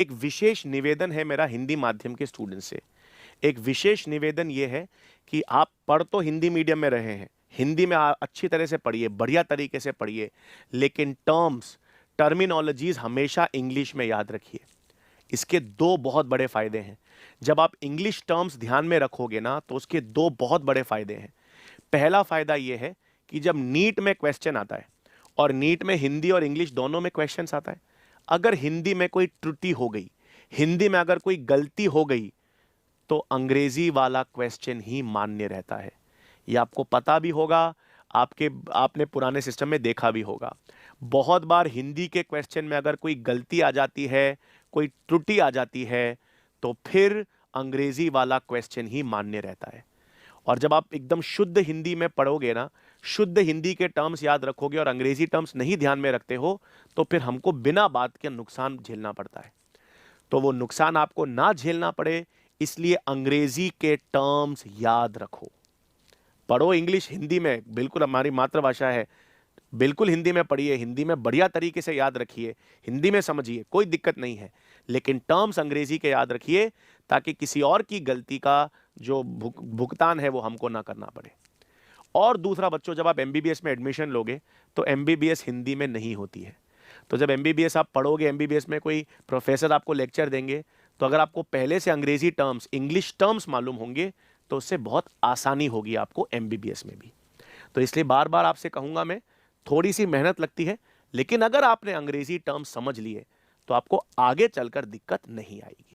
एक विशेष निवेदन है मेरा हिंदी माध्यम के स्टूडेंट से। एक विशेष निवेदन ये है कि आप पढ़ तो हिंदी मीडियम में रहे हैं, हिंदी में अच्छी तरह से पढ़िए, बढ़िया तरीके से पढ़िए, लेकिन टर्मिनोलॉजीज हमेशा इंग्लिश में याद रखिए। इसके दो बहुत बड़े फायदे हैं। जब आप इंग्लिश टर्म्स ध्यान में रखोगे ना, तो उसके दो बहुत बड़े फायदे हैं। पहला फायदा यह है कि जब नीट में क्वेश्चन आता है, और नीट में हिंदी और इंग्लिश दोनों में क्वेश्चन आता है, अगर हिंदी में कोई त्रुटि हो गई, हिंदी में अगर कोई गलती हो गई, तो अंग्रेजी वाला क्वेश्चन ही मान्य रहता है। यह आपको पता भी होगा, आपने पुराने सिस्टम में देखा भी होगा। बहुत बार हिंदी के क्वेश्चन में अगर कोई गलती आ जाती है, कोई त्रुटि आ जाती है, तो फिर अंग्रेजी वाला क्वेश्चन ही मान्य रहता है। और जब आप एकदम शुद्ध हिंदी में पढ़ोगे ना, शुद्ध हिंदी के टर्म्स याद रखोगे और अंग्रेजी टर्म्स नहीं ध्यान में रखते हो, तो फिर हमको बिना बात के नुकसान झेलना पड़ता है। तो वो नुकसान आपको ना झेलना पड़े, इसलिए अंग्रेजी के टर्म्स याद रखो। पढ़ो इंग्लिश हिंदी में, बिल्कुल हमारी मातृभाषा है, बिल्कुल हिंदी में पढ़िए, हिंदी में बढ़िया तरीके से याद रखिए, हिंदी में समझिए, कोई दिक्कत नहीं है। लेकिन टर्म्स अंग्रेजी के याद रखिए, ताकि किसी और की गलती का जो भुगतान है वो हमको ना करना पड़े। और दूसरा बच्चों, जब आप एमबीबीएस में एडमिशन लोगे, तो एमबीबीएस हिंदी में नहीं होती है। तो जब एमबीबीएस आप पढ़ोगे, एमबीबीएस में कोई प्रोफेसर आपको लेक्चर देंगे, तो अगर आपको पहले से अंग्रेजी टर्म्स, इंग्लिश टर्म्स मालूम होंगे, तो उससे बहुत आसानी होगी आपको एमबीबीएस में भी। तो इसलिए बार बार आपसे कहूंगा मैं, थोड़ी सी मेहनत लगती है, लेकिन अगर आपने अंग्रेजी टर्म्स समझ लिए, तो आपको आगे चलकर दिक्कत नहीं आएगी।